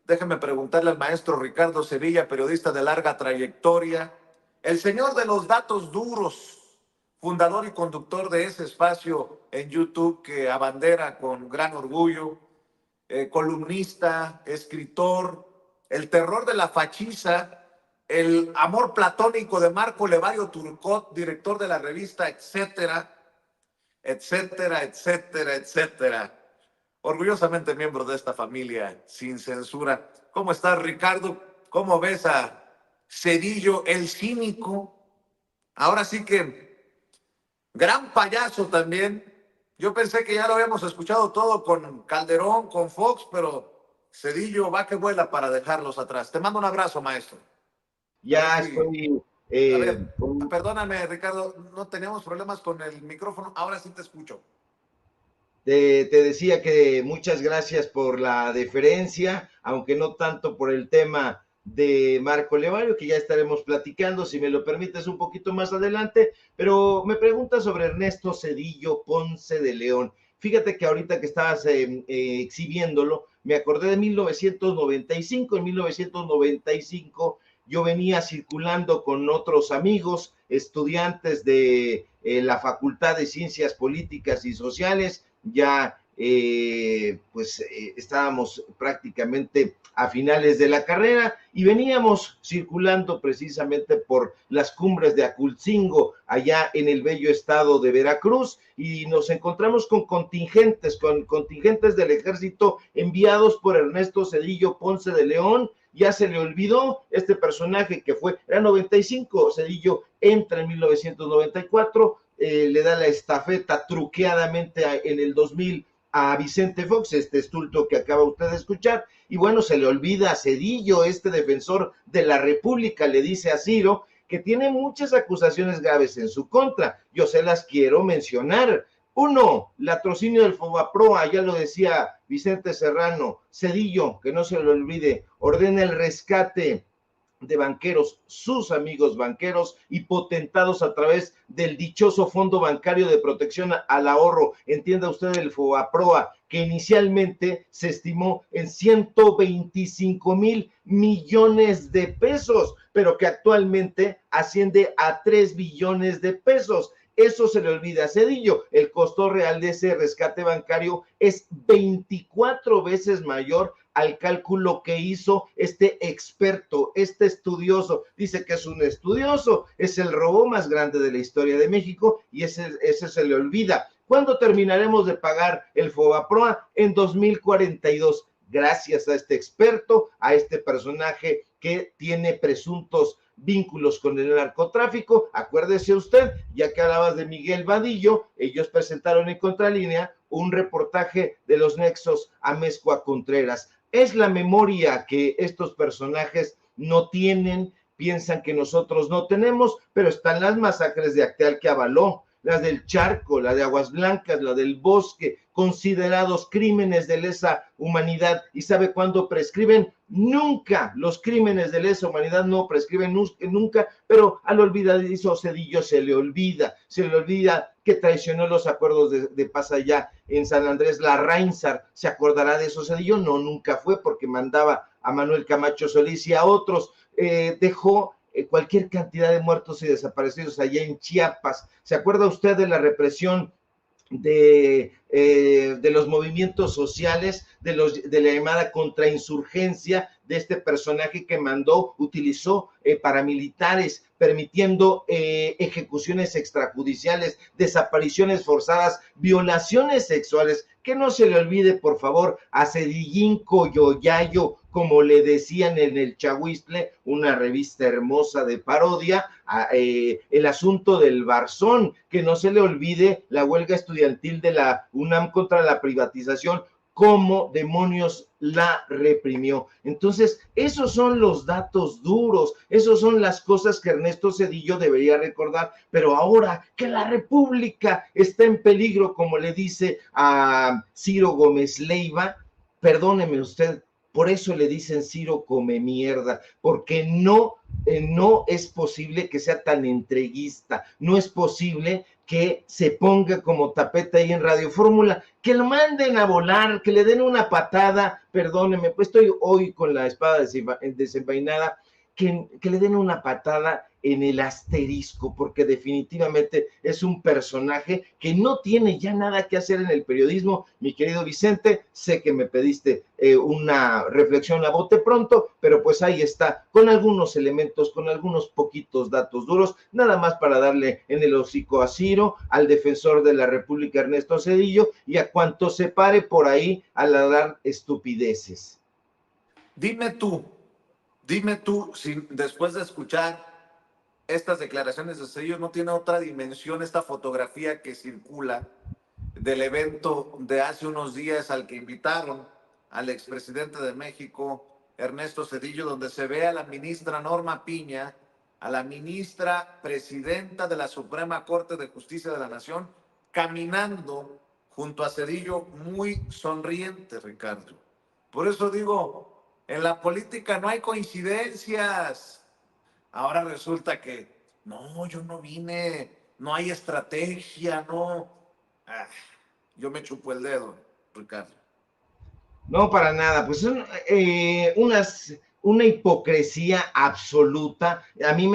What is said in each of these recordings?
Déjeme preguntarle al maestro Ricardo Sevilla, periodista de larga trayectoria, el señor de los datos duros, fundador y conductor de ese espacio en YouTube que abandera con gran orgullo, columnista, escritor, el terror de la fachiza, el amor platónico de Marco Levario Turcot, director de la revista, etcétera, etcétera, etcétera, etcétera. Orgullosamente miembro de esta familia sin censura. ¿Cómo estás, Ricardo? ¿Cómo ves a Cedillo, el cínico? Ahora sí que gran payaso también. Yo pensé que ya lo habíamos escuchado todo con Calderón, con Fox, pero Cedillo va que vuela para dejarlos atrás. Te mando un abrazo, maestro. A ver Ya si... estoy, A ver, perdóname, Ricardo, no teníamos problemas con el micrófono. Ahora sí te escucho. te decía que muchas gracias por la deferencia, aunque no tanto por el tema de Marco Levario, que ya estaremos platicando, si me lo permites, un poquito más adelante, pero me pregunta sobre Ernesto Zedillo Ponce de León. Fíjate que ahorita que estabas exhibiéndolo, me acordé de 1995. En 1995 yo venía circulando con otros amigos, estudiantes de la Facultad de Ciencias Políticas y Sociales, ya estábamos prácticamente a finales de la carrera y veníamos circulando precisamente por las cumbres de Acultzingo, allá en el bello estado de Veracruz, y nos encontramos con contingentes del ejército enviados por Ernesto Zedillo Ponce de León. Ya se le olvidó este personaje que era 95, Zedillo entra en 1994, le da la estafeta truqueadamente en el 2000 a Vicente Fox, este estulto que acaba usted de escuchar, y bueno, se le olvida a Zedillo, este defensor de la República, le dice a Ciro, que tiene muchas acusaciones graves en su contra. Yo se las quiero mencionar. Uno, latrocinio del Fobaproa, ya lo decía Vicente Serrano. Zedillo, que no se le olvide, ordena el rescate de banqueros, sus amigos banqueros y potentados a través del dichoso Fondo Bancario de Protección al Ahorro. Entienda usted el FOBAPROA, que inicialmente se estimó en 125,000 millones de pesos, pero que actualmente asciende a 3 billones de pesos. Eso se le olvida a Zedillo. El costo real de ese rescate bancario es 24 veces mayor al cálculo que hizo este experto, este estudioso. Dice que es un estudioso, es el robo más grande de la historia de México y ese se le olvida. ¿Cuándo terminaremos de pagar el FOBAPROA? En 2042. Gracias a este experto, a este personaje que tiene presuntos vínculos con el narcotráfico. Acuérdese usted, ya que hablabas de Miguel Vadillo, ellos presentaron en Contralínea un reportaje de los nexos Amezcua Contreras. Es la memoria que estos personajes no tienen, piensan que nosotros no tenemos, pero están las masacres de Acteal que avaló, las del Charco, la de Aguas Blancas, la del Bosque, considerados crímenes de lesa humanidad. ¿Y sabe cuándo prescriben? Nunca. Los crímenes de lesa humanidad no prescriben nunca, pero al olvidadizo Zedillo se le olvida que traicionó los acuerdos de paz allá en San Andrés. La Reinsar, ¿se acordará de eso Zedillo? No, nunca fue, porque mandaba a Manuel Camacho Solís y a otros. Dejó cualquier cantidad de muertos y desaparecidos allá en Chiapas. ¿Se acuerda usted de la represión de los movimientos sociales, de la llamada contrainsurgencia, de este personaje que utilizó paramilitares, permitiendo ejecuciones extrajudiciales, desapariciones forzadas, violaciones sexuales? Que no se le olvide, por favor, a Cedillín Coyoyayo, como le decían en el Chahuistle, una revista hermosa de parodia, el asunto del Barzón, que no se le olvide la huelga estudiantil de la UNAM contra la privatización, cómo demonios la reprimió. Entonces, esos son los datos duros, esos son las cosas que Ernesto Zedillo debería recordar, pero ahora que la República está en peligro, como le dice a Ciro Gómez Leiva, perdóneme usted, Por eso le dicen Ciro come mierda, porque no es posible que sea tan entreguista, no es posible que se ponga como tapete ahí en Radio Fórmula, que lo manden a volar, que le den una patada, perdóneme, pues estoy hoy con la espada desenvainada, que le den una patada en el asterisco, porque definitivamente es un personaje que no tiene ya nada que hacer en el periodismo. Mi querido Vicente, sé que me pediste una reflexión a bote pronto, pero pues ahí está, con algunos elementos, con algunos poquitos datos duros, nada más para darle en el hocico a Ciro, al defensor de la República Ernesto Zedillo, y a cuanto se pare por ahí a ladrar estupideces. Dime tú, si después de escuchar estas declaraciones de Cedillo no tiene otra dimensión esta fotografía que circula del evento de hace unos días al que invitaron al expresidente de México, Ernesto Zedillo, donde se ve a la ministra Norma Piña, a la ministra presidenta de la Suprema Corte de Justicia de la Nación, caminando junto a Zedillo muy sonriente, Ricardo. Por eso digo, en la política no hay coincidencias. Ahora resulta que, no, yo no vine, no hay estrategia, no. Ah, yo me chupo el dedo, Ricardo. No, para nada, pues son una hipocresía absoluta. A mí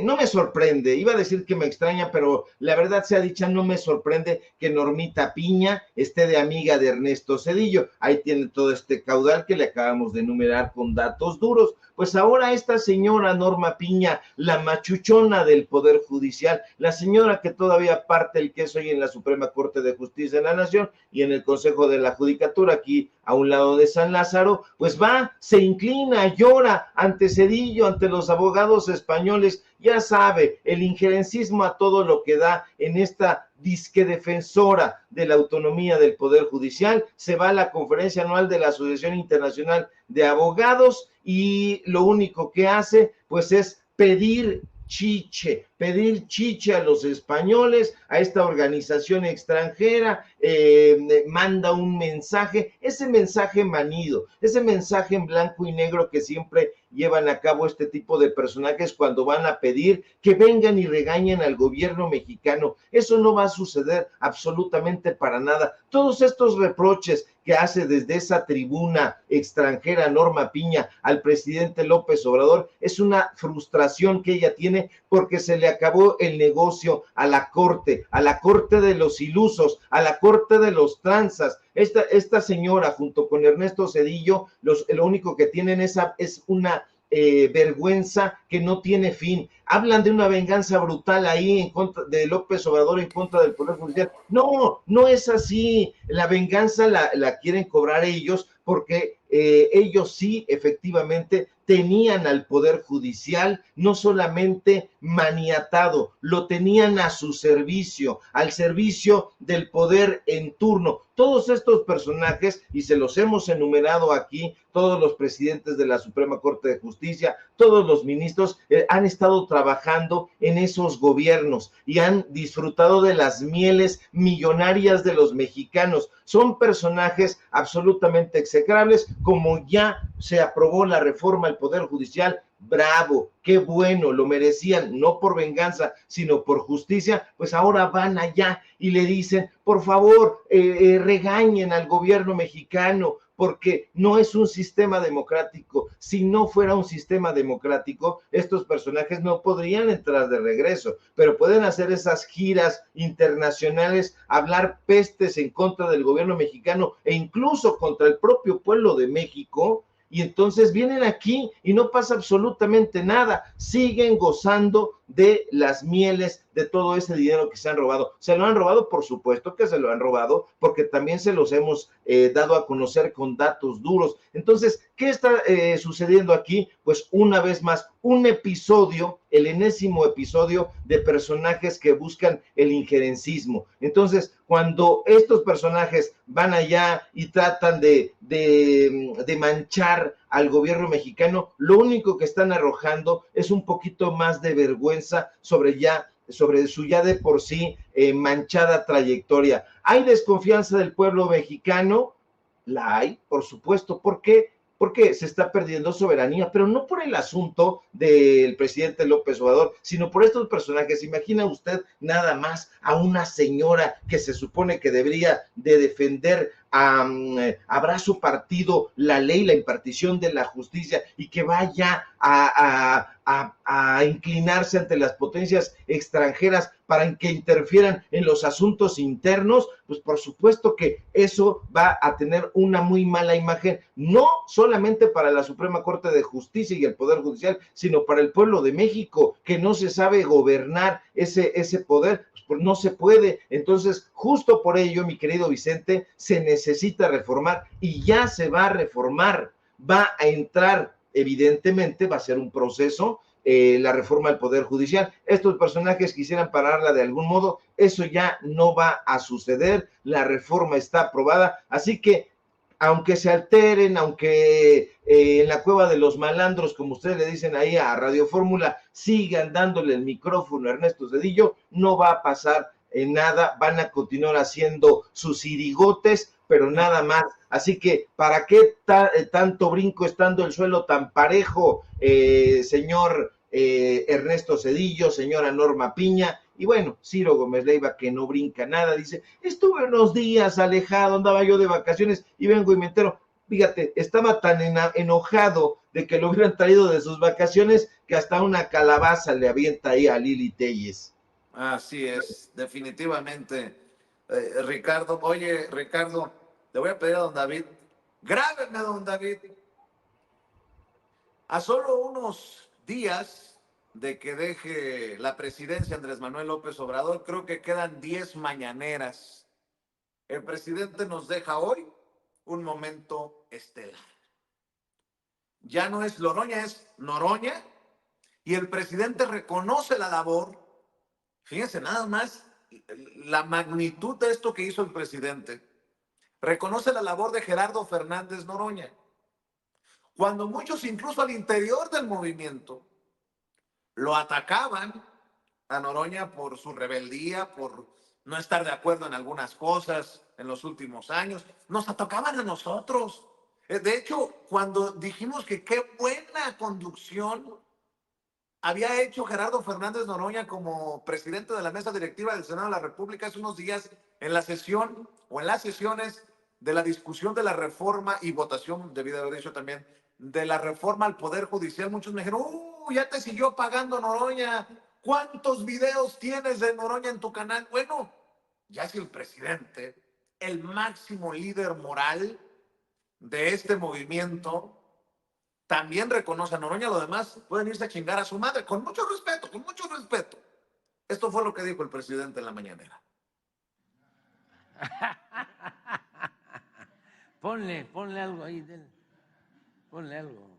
no me sorprende, iba a decir que me extraña, pero la verdad sea dicha, no me sorprende que Normita Piña esté de amiga de Ernesto Zedillo. Ahí tiene todo este caudal que le acabamos de enumerar con datos duros. Pues ahora esta señora Norma Piña, la machuchona del Poder Judicial, la señora que todavía parte el queso hoy en la Suprema Corte de Justicia de la Nación y en el Consejo de la Judicatura, aquí a un lado de San Lázaro, pues va, se inclina, llora ante Zedillo, ante los abogados españoles, ya sabe, el injerencismo a todo lo que da en esta disque defensora de la autonomía del Poder Judicial, se va a la conferencia anual de la Asociación Internacional de Abogados y lo único que hace, pues es pedir chiche a los españoles, a esta organización extranjera, manda un mensaje, ese mensaje manido, ese mensaje en blanco y negro que siempre llevan a cabo este tipo de personajes cuando van a pedir que vengan y regañen al gobierno mexicano. Eso no va a suceder absolutamente para nada. Todos estos reproches que hace desde esa tribuna extranjera Norma Piña al presidente López Obrador es una frustración que ella tiene porque se le acabó el negocio a la corte de los ilusos, a la corte de los tranzas. Esta señora junto con Ernesto Zedillo, lo único que tienen es una vergüenza que no tiene fin. Hablan de una venganza brutal ahí en contra de López Obrador en contra del Poder Judicial. No, no es así. La venganza la quieren cobrar ellos porque ellos sí efectivamente tenían al Poder Judicial no solamente maniatado, lo tenían a su servicio, al servicio del poder en turno. Todos estos personajes, y se los hemos enumerado aquí, todos los presidentes de la Suprema Corte de Justicia, todos los ministros, han estado trabajando en esos gobiernos y han disfrutado de las mieles millonarias de los mexicanos. Son personajes absolutamente execrables, como ya se aprobó la reforma al Poder Judicial. Bravo, qué bueno, lo merecían, no por venganza, sino por justicia. Pues ahora van allá y le dicen, por favor, regañen al gobierno mexicano, porque no es un sistema democrático. Si no fuera un sistema democrático, estos personajes no podrían entrar de regreso, pero pueden hacer esas giras internacionales, hablar pestes en contra del gobierno mexicano e incluso contra el propio pueblo de México, y entonces vienen aquí y no pasa absolutamente nada, siguen gozando de las mieles de todo ese dinero que se han robado. Se lo han robado, por supuesto que se lo han robado, porque también se los hemos dado a conocer con datos duros. Entonces, ¿qué está sucediendo aquí? Pues una vez más, un episodio, el enésimo episodio de personajes que buscan el injerencismo. Entonces, cuando estos personajes van allá y tratan de manchar al gobierno mexicano, lo único que están arrojando es un poquito más de vergüenza sobre su ya de por sí manchada trayectoria. ¿Hay desconfianza del pueblo mexicano? La hay, por supuesto. ¿Por qué? porque se está perdiendo soberanía, pero no por el asunto del presidente López Obrador, sino por estos personajes. Imagina usted nada más a una señora que se supone que debería de defender a brazo partido la ley, la impartición de la justicia, y que vaya a inclinarse ante las potencias extranjeras para que interfieran en los asuntos internos, pues por supuesto que eso va a tener una muy mala imagen, no solamente para la Suprema Corte de Justicia y el Poder Judicial, sino para el pueblo de México, que no se sabe gobernar ese poder, pues no se puede. Entonces, justo por ello, mi querido Vicente, se necesita reformar y ya se va a reformar. Va a entrar, evidentemente, va a ser un proceso, la reforma del Poder Judicial. Estos personajes quisieran pararla de algún modo, eso ya no va a suceder, la reforma está aprobada, así que aunque se alteren, aunque en la cueva de los malandros, como ustedes le dicen ahí a Radio Fórmula, sigan dándole el micrófono a Ernesto Zedillo, no va a pasar en nada, van a continuar haciendo sus irigotes, pero nada más. Así que, ¿para qué tanto brinco estando el suelo tan parejo, señor Ernesto Zedillo, señora Norma Piña? Y bueno, Ciro Gómez Leiva, que no brinca nada, dice, estuve unos días alejado, andaba yo de vacaciones y vengo y me entero. Fíjate, estaba tan enojado de que lo hubieran traído de sus vacaciones que hasta una calabaza le avienta ahí a Lili Telles. Así es, definitivamente. Ricardo, oye, Ricardo, le voy a pedir a don David, grábenme, don David. A solo unos días de que deje la presidencia Andrés Manuel López Obrador, creo que quedan 10 mañaneras. El presidente nos deja hoy un momento estelar. Ya no es Loroña, es Noroña, y el presidente reconoce la labor. Fíjense nada más la magnitud de esto que hizo el presidente. Reconoce la labor de Gerardo Fernández Noroña. Cuando muchos, incluso al interior del movimiento, lo atacaban a Noroña por su rebeldía, por no estar de acuerdo en algunas cosas en los últimos años, nos atacaban a nosotros. De hecho, cuando dijimos que qué buena conducción había hecho Gerardo Fernández Noroña como presidente de la mesa directiva del Senado de la República hace unos días en la sesión o en las sesiones de la discusión de la reforma y votación, debí de haber dicho también, de la reforma al Poder Judicial. Muchos me dijeron, ya te siguió pagando Noroña. ¿Cuántos videos tienes de Noroña en tu canal? Bueno, ya si el presidente, el máximo líder moral de este movimiento, también reconoce a Noroña, lo demás pueden irse a chingar a su madre, con mucho respeto, con mucho respeto. Esto fue lo que dijo el presidente en la mañanera. Ponle algo ahí, ponle algo.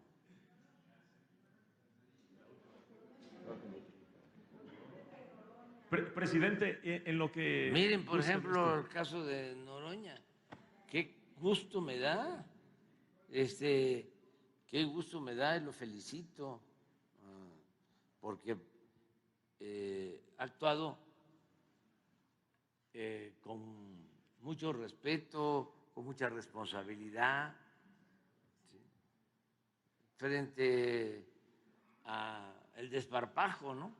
Presidente, en lo que... Miren, por ejemplo, el caso de Noroña. Qué gusto me da, qué gusto me da y lo felicito, porque ha actuado con mucho respeto, con mucha responsabilidad, ¿sí?, frente al desparpajo, ¿no?,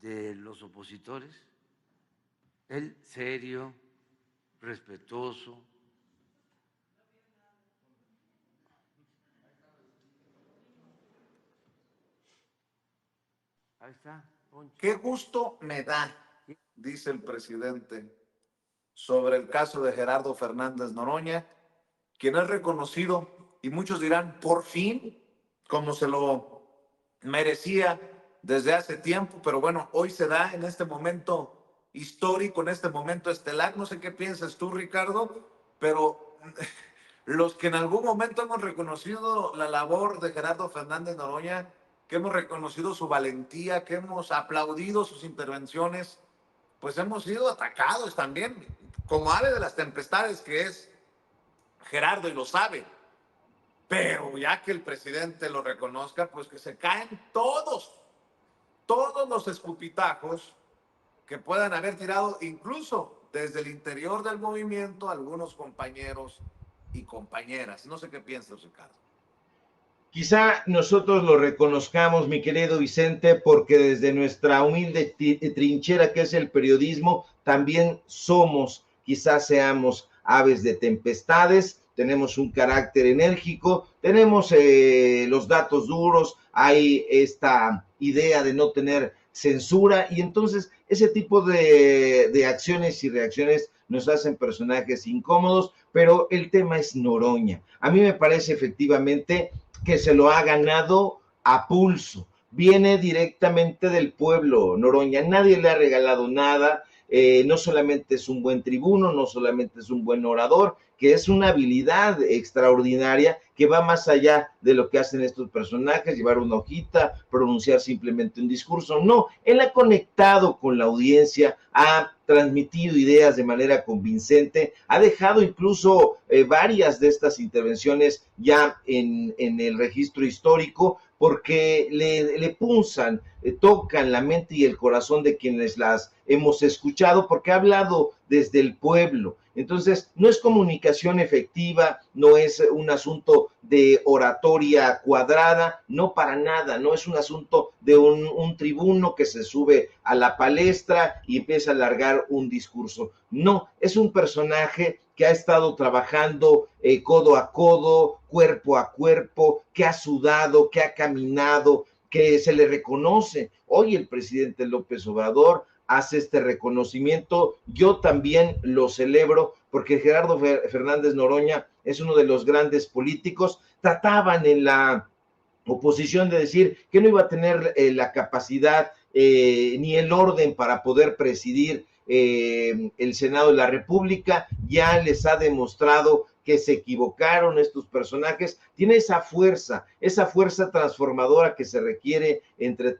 de los opositores. Él serio, respetuoso. Ahí está, Poncho. Qué gusto me da, dice el presidente, sobre el caso de Gerardo Fernández Noroña, quien es reconocido, y muchos dirán, por fin, como se lo merecía desde hace tiempo, pero bueno, hoy se da en este momento histórico, en este momento estelar. No sé qué piensas tú, Ricardo, pero los que en algún momento hemos reconocido la labor de Gerardo Fernández Noroña, que hemos reconocido su valentía, que hemos aplaudido sus intervenciones, pues hemos sido atacados también, como ave de las tempestades que es Gerardo, y lo sabe. Pero ya que el presidente lo reconozca, pues que se caen todos los escupitajos que puedan haber tirado, incluso desde el interior del movimiento, algunos compañeros y compañeras. No sé qué piensas, Ricardo. Quizá nosotros lo reconozcamos, mi querido Vicente, porque desde nuestra humilde trinchera que es el periodismo, también somos, quizás seamos aves de tempestades, tenemos un carácter enérgico, tenemos los datos duros, hay esta idea de no tener censura y entonces ese tipo de acciones y reacciones nos hacen personajes incómodos, pero el tema es Noroña. A mí me parece efectivamente que se lo ha ganado a pulso. Viene directamente del pueblo, Noroña. Nadie le ha regalado nada. No solamente es un buen tribuno, no solamente es un buen orador, que es una habilidad extraordinaria que va más allá de lo que hacen estos personajes, llevar una hojita, pronunciar simplemente un discurso. No, él ha conectado con la audiencia, ha transmitido ideas de manera convincente, ha dejado incluso varias de estas intervenciones ya en el registro histórico, porque le punzan, tocan la mente y el corazón de quienes las hemos escuchado, porque ha hablado desde el pueblo. Entonces, no es comunicación efectiva, no es un asunto de oratoria cuadrada, no para nada, no es un asunto de un tribuno que se sube a la palestra y empieza a alargar un discurso. No, es un personaje que ha estado trabajando codo a codo, cuerpo a cuerpo, que ha sudado, que ha caminado, que se le reconoce. Hoy el presidente López Obrador hace este reconocimiento, yo también lo celebro, porque Gerardo Fernández Noroña es uno de los grandes políticos. Trataban en la oposición de decir que no iba a tener la capacidad ni el orden para poder presidir el Senado de la República. Ya les ha demostrado que se equivocaron estos personajes. Tiene esa fuerza transformadora que se requiere entre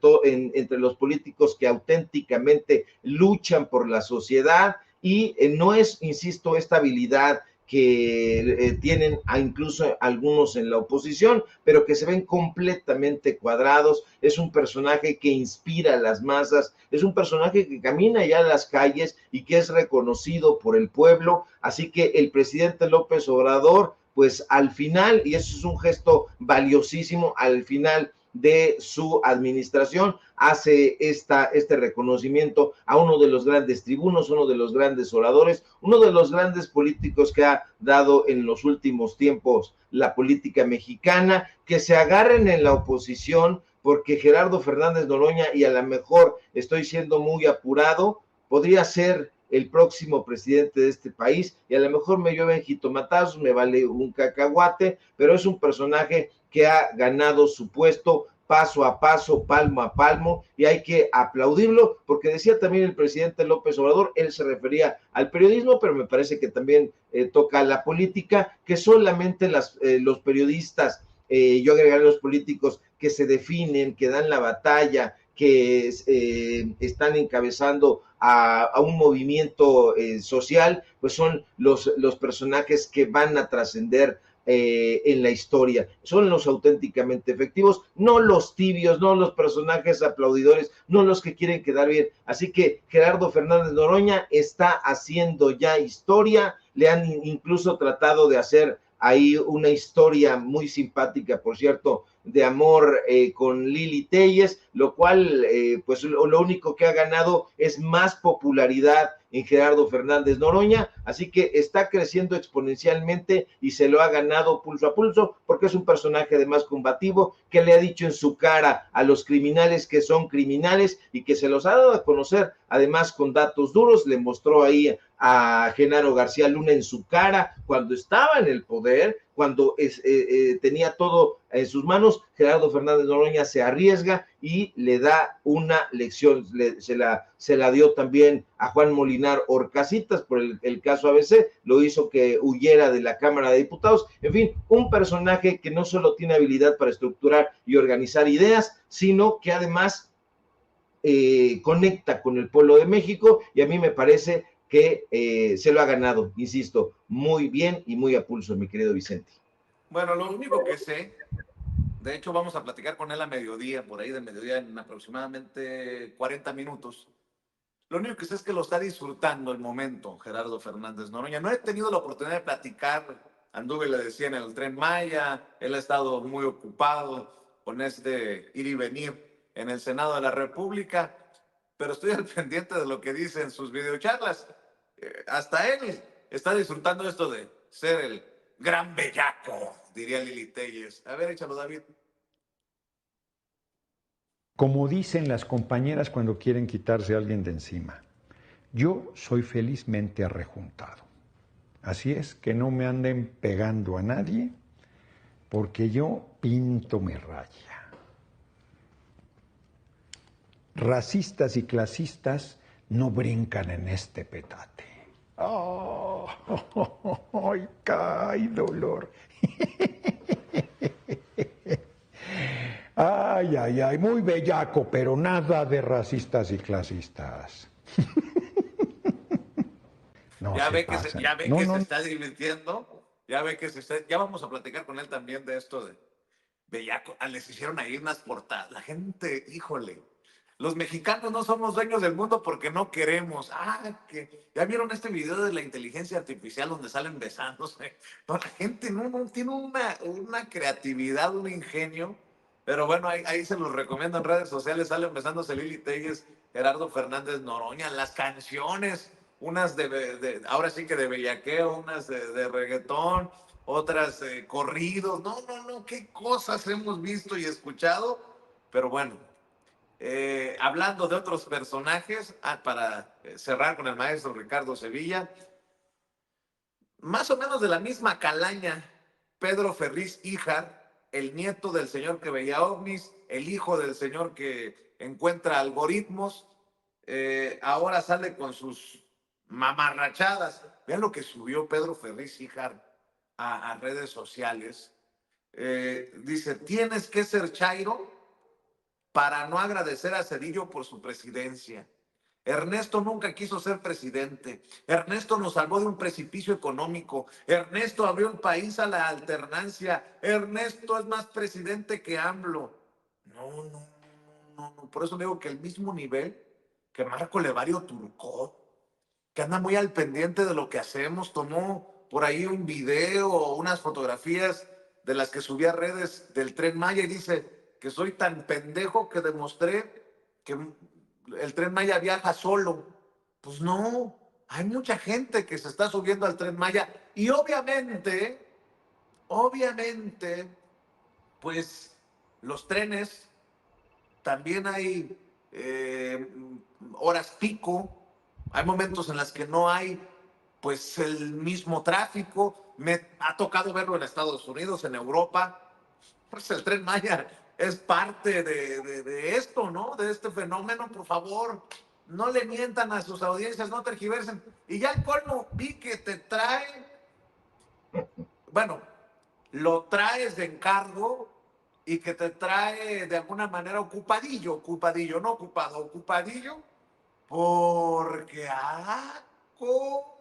los políticos que auténticamente luchan por la sociedad y no es, insisto, esta habilidad que tienen incluso algunos en la oposición, pero que se ven completamente cuadrados. Es un personaje que inspira a las masas, es un personaje que camina ya a las calles y que es reconocido por el pueblo. Así que el presidente López Obrador, pues al final, y eso es un gesto valiosísimo, al final de su administración, hace este reconocimiento a uno de los grandes tribunos, uno de los grandes oradores, uno de los grandes políticos que ha dado en los últimos tiempos la política mexicana. Que se agarren en la oposición, porque Gerardo Fernández Noroña, y a lo mejor estoy siendo muy apurado, podría ser el próximo presidente de este país, y a lo mejor me llueven jitomatazos, me vale un cacahuate, pero es un personaje que ha ganado su puesto paso a paso, palmo a palmo, y hay que aplaudirlo, porque decía también el presidente López Obrador, él se refería al periodismo, pero me parece que también toca la política, que solamente los periodistas, yo agregaré los políticos que se definen, que dan la batalla, que están encabezando a un movimiento social, pues son los personajes que van a trascender en la historia. Son los auténticamente efectivos, no los tibios, no los personajes aplaudidores, no los que quieren quedar bien. Así que Gerardo Fernández Noroña está haciendo ya historia, le han incluso tratado de hacer ahí una historia muy simpática, por cierto, de amor con Lili Téllez, lo cual pues lo único que ha ganado es más popularidad en Gerardo Fernández Noroña, así que está creciendo exponencialmente y se lo ha ganado pulso a pulso, porque es un personaje además combativo, que le ha dicho en su cara a los criminales que son criminales y que se los ha dado a conocer, además con datos duros. Le mostró ahí a Genaro García Luna en su cara cuando estaba en el poder, cuando tenía todo en sus manos. Gerardo Fernández Noroña se arriesga y le da una lección. Se la dio también a Juan Molinar Horcasitas por el caso ABC, lo hizo que huyera de la Cámara de Diputados. En fin, un personaje que no solo tiene habilidad para estructurar y organizar ideas, sino que además conecta con el pueblo de México, y a mí me parece que se lo ha ganado, insisto, muy bien y muy a pulso, mi querido Vicente. Bueno, lo único que sé, de hecho vamos a platicar con él a mediodía, por ahí de mediodía en aproximadamente 40 minutos. Lo único que sé es que lo está disfrutando el momento Gerardo Fernández Noroña. No he tenido la oportunidad de platicar anduve, le decía, en el Tren Maya, él ha estado muy ocupado con este ir y venir en el Senado de la República, pero estoy al pendiente de lo que dice en sus videocharlas. Hasta él está disfrutando esto de ser el gran bellaco, diría Lili Telles. A ver, échalo, David. Como dicen las compañeras cuando quieren quitarse a alguien de encima, yo soy felizmente arrejuntado. Así es que no me anden pegando a nadie, porque yo pinto mi raya. Racistas y clasistas no brincan en este petate. ¡Oh! ¡Ay, qué dolor! Ay, ay, ay, muy bellaco, pero nada de racistas y clasistas. No Ya se ve que pasan. ya ve No, que no, se está divirtiendo, ya ve que se está, ya vamos a platicar con él también de esto de bellaco. Les hicieron ahí unas portadas. La gente, híjole, los mexicanos no somos dueños del mundo porque no queremos. Que ya vieron este video de la inteligencia artificial donde salen besándose. No, la gente no tiene una creatividad, un ingenio. Pero bueno, ahí se los recomiendo en redes sociales. Salen besándose Lili Telles, Gerardo Fernández Noroña, las canciones, unas ahora sí que de bellaqueo, unas de reggaetón, otras corridos. No, qué cosas hemos visto y escuchado. Pero bueno, hablando de otros personajes, para cerrar con el maestro Ricardo Sevilla, más o menos de la misma calaña, Pedro Ferriz Híjar, el nieto del señor que veía ovnis, el hijo del señor que encuentra algoritmos, ahora sale con sus mamarrachadas. Vean lo que subió Pedro Ferriz Híjar a redes sociales. Dice, tienes que ser chairo para no agradecer a Cedillo por su presidencia. Ernesto nunca quiso ser presidente. Ernesto nos salvó de un precipicio económico. Ernesto abrió el país a la alternancia. Ernesto es más presidente que AMLO. No. Por eso digo que el mismo nivel que Marco Levario Turcot, que anda muy al pendiente de lo que hacemos, tomó por ahí un video o unas fotografías de las que subí a redes del Tren Maya y dice que soy tan pendejo que demostré que el Tren Maya viaja solo. Pues no, hay mucha gente que se está subiendo al Tren Maya y obviamente, pues los trenes también hay horas pico, hay momentos en las que no hay pues el mismo tráfico. Me ha tocado verlo en Estados Unidos, en Europa. Pues el Tren Maya es parte de esto, ¿no? De este fenómeno. Por favor, no le mientan a sus audiencias, no tergiversen. Y ya el colmo, vi que te trae, bueno, lo traes de encargo y que te trae de alguna manera ocupadillo, no ocupado, ocupadillo, porque, cómo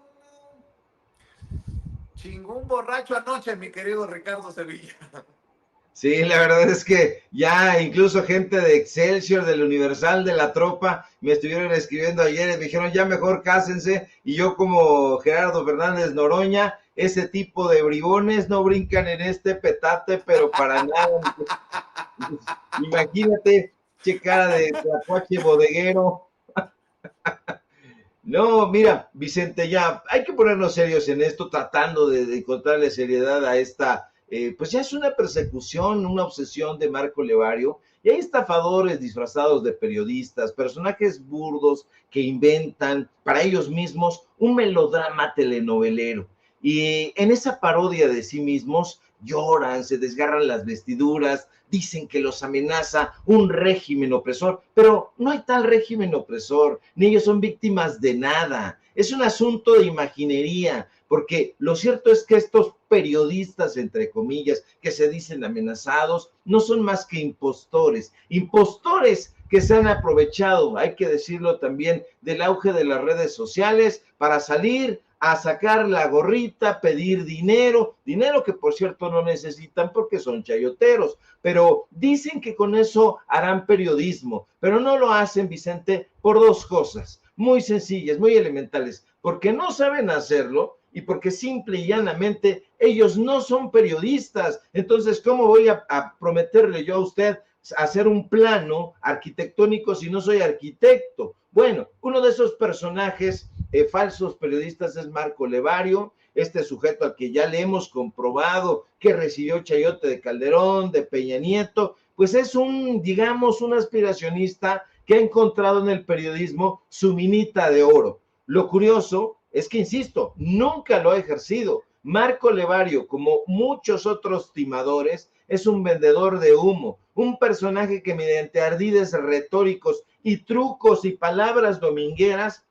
chingó un borracho anoche, mi querido Ricardo Sevilla. Sí, la verdad es que ya incluso gente de Excelsior, del Universal, de la Tropa, me estuvieron escribiendo ayer y me dijeron, ya mejor cásense, y yo como Gerardo Fernández Noroña, ese tipo de bribones no brincan en este petate, pero para nada. Imagínate, che cara de tlacuache bodeguero. No, mira, Vicente, ya hay que ponernos serios en esto, tratando de encontrarle seriedad a esta, pues ya es una persecución, una obsesión de Marco Levario, y hay estafadores disfrazados de periodistas, personajes burdos que inventan para ellos mismos un melodrama telenovelero, y en esa parodia de sí mismos lloran, se desgarran las vestiduras, dicen que los amenaza un régimen opresor, pero no hay tal régimen opresor, ni ellos son víctimas de nada. Es un asunto de imaginería, porque lo cierto es que estos periodistas, entre comillas, que se dicen amenazados, no son más que impostores que se han aprovechado, hay que decirlo también, del auge de las redes sociales para salir a sacar la gorrita, pedir dinero que por cierto no necesitan porque son chayoteros, pero dicen que con eso harán periodismo, pero no lo hacen, Vicente, por dos cosas muy sencillas, muy elementales, porque no saben hacerlo y porque simple y llanamente ellos no son periodistas. Entonces, ¿cómo voy a prometerle yo a usted hacer un plano arquitectónico si no soy arquitecto? Bueno, uno de esos personajes falsos periodistas es Marco Levario, este sujeto al que ya le hemos comprobado que recibió chayote de Calderón, de Peña Nieto, pues es digamos, un aspiracionista que ha encontrado en el periodismo su minita de oro. Lo curioso es que, insisto, nunca lo ha ejercido. Marco Levario, como muchos otros timadores, es un vendedor de humo, un personaje que mediante ardides retóricos y trucos y palabras domingueras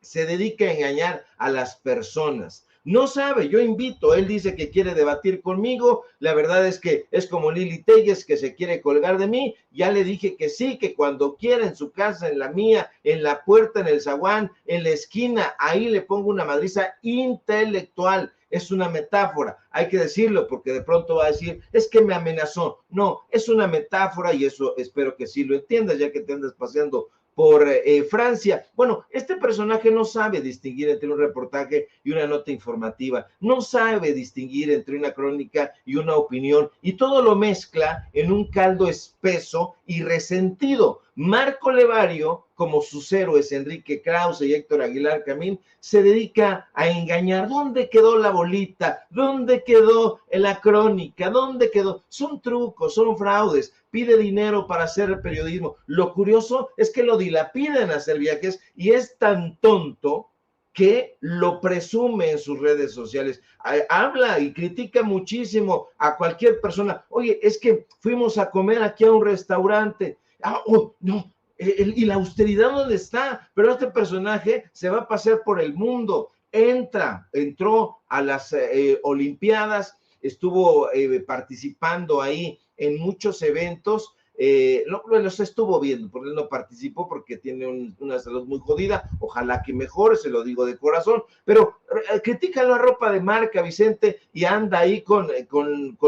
se dedica a engañar a las personas. No sabe, yo invito, él dice que quiere debatir conmigo, la verdad es que es como Lili Telles que se quiere colgar de mí, ya le dije que sí, que cuando quiera en su casa, en la mía, en la puerta, en el zaguán, en la esquina, ahí le pongo una madriza intelectual. Es una metáfora, hay que decirlo, porque de pronto va a decir, es que me amenazó. No, es una metáfora y eso espero que sí lo entiendas, ya que te andas paseando por Francia. Bueno, este personaje no sabe distinguir entre un reportaje y una nota informativa, no sabe distinguir entre una crónica y una opinión, y todo lo mezcla en un caldo espeso y resentido. Marco Levario, como sus héroes Enrique Krause y Héctor Aguilar Camín, se dedica a engañar. ¿Dónde quedó la bolita? ¿Dónde quedó la crónica? ¿Dónde quedó? Son trucos, son fraudes. Pide dinero para hacer periodismo. Lo curioso es que lo dilapida en hacer viajes y es tan tonto que lo presume en sus redes sociales. Habla y critica muchísimo a cualquier persona. Oye, es que fuimos a comer aquí a un restaurante. No, y la austeridad ¿dónde está? Pero este personaje se va a pasear por el mundo. Entró a las Olimpiadas, estuvo participando ahí en muchos eventos, los estuvo viendo, porque él no participó porque tiene una salud muy jodida, ojalá que mejore, se lo digo de corazón, pero critica la ropa de marca, Vicente, y anda ahí con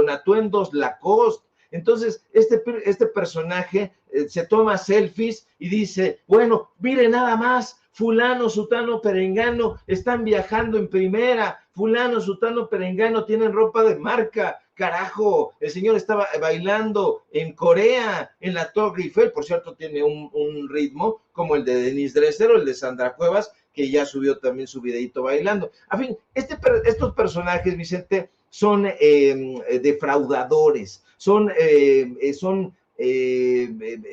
atuendos Lacoste. Entonces, este personaje se toma selfies y dice, bueno, mire nada más, fulano, sutano, perengano, están viajando en primera, fulano, sutano, perengano, tienen ropa de marca, carajo, el señor estaba bailando en Corea, en la Torre Eiffel, por cierto, tiene un ritmo como el de Denise Dresser o el de Sandra Cuevas, que ya subió también su videito bailando. A fin, estos personajes, Vicente, son defraudadores, son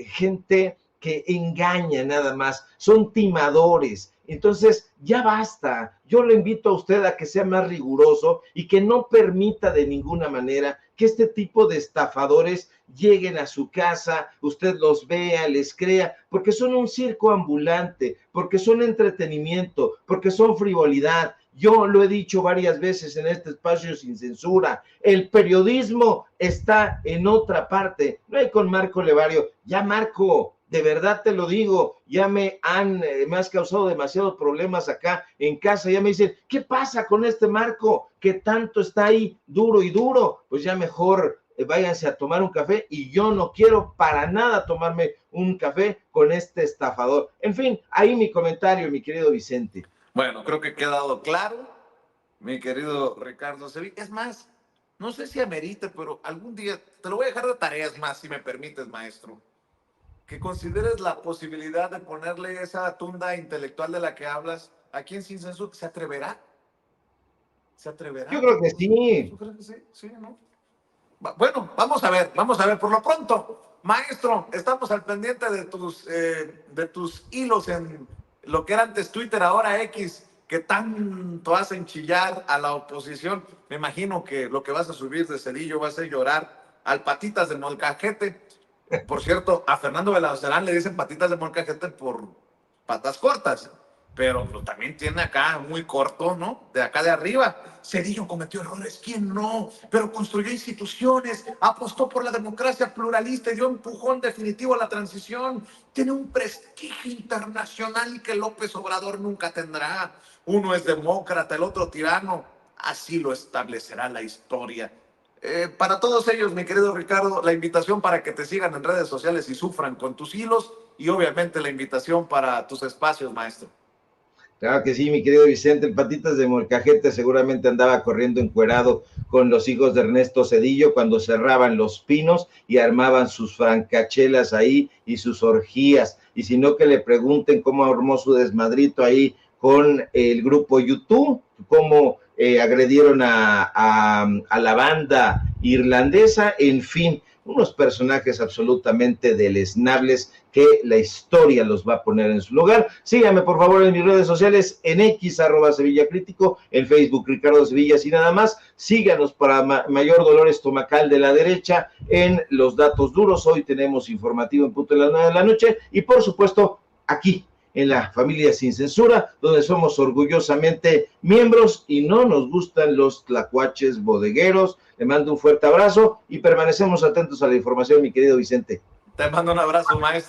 gente que engaña nada más, son timadores. Entonces, ya basta. Yo le invito a usted a que sea más riguroso y que no permita de ninguna manera que este tipo de estafadores lleguen a su casa, usted los vea, les crea, porque son un circo ambulante, porque son entretenimiento, porque son frivolidad. Yo lo he dicho varias veces en este espacio sin censura, el periodismo está en otra parte, no hay con Marco Levario. Ya, Marco, de verdad te lo digo, ya me has causado demasiados problemas acá en casa, ya me dicen, ¿qué pasa con este Marco que tanto está ahí duro y duro? Pues ya mejor váyanse a tomar un café, y yo no quiero para nada tomarme un café con este estafador. En fin, ahí mi comentario, mi querido Vicente. Bueno, creo que ha quedado claro, mi querido Ricardo Sevilla. Es más, no sé si amerite, pero algún día te lo voy a dejar de tareas más, si me permites, maestro. Que consideres la posibilidad de ponerle esa tunda intelectual de la que hablas aquí en Sin Censura. ¿Se atreverá? ¿Se atreverá? Yo creo que sí. ¿Tú crees que sí? Sí, ¿no? Bueno, vamos a ver. Por lo pronto, maestro, estamos al pendiente de tus hilos en lo que era antes Twitter, ahora X, que tanto hacen chillar a la oposición. Me imagino que lo que vas a subir de Cedillo va a ser llorar al patitas de molcajete. Por cierto, a Fernando Belalcázar le dicen patitas de molcajete por patas cortas, pero también tiene acá muy corto, ¿no? De acá de arriba. Cedillo cometió errores, ¿quién no? Pero construyó instituciones, apostó por la democracia pluralista y dio empujón definitivo a la transición. Tiene un prestigio internacional que López Obrador nunca tendrá. Uno es demócrata, el otro tirano. Así lo establecerá la historia. Para todos ellos, mi querido Ricardo, la invitación para que te sigan en redes sociales y sufran con tus hilos, y obviamente la invitación para tus espacios, maestro. Claro que sí, mi querido Vicente, el Patitas de Molcajete seguramente andaba corriendo encuerado con los hijos de Ernesto Zedillo cuando cerraban Los Pinos y armaban sus francachelas ahí y sus orgías. Y si no, que le pregunten cómo armó su desmadrito ahí con el grupo YouTube, cómo agredieron a la banda irlandesa, en fin, unos personajes absolutamente deleznables que la historia los va a poner en su lugar. Síganme por favor en mis redes sociales, en X, @SevillaCrítico, en Facebook, Ricardo Sevilla, y nada más. Síganos para mayor dolor estomacal de la derecha en Los Datos Duros. Hoy tenemos informativo en punto de las 9 de la noche y por supuesto aquí en la familia Sin Censura, donde somos orgullosamente miembros y no nos gustan los tlacuaches bodegueros. Le mando un fuerte abrazo y permanecemos atentos a la información, mi querido Vicente. Te mando un abrazo, maestro.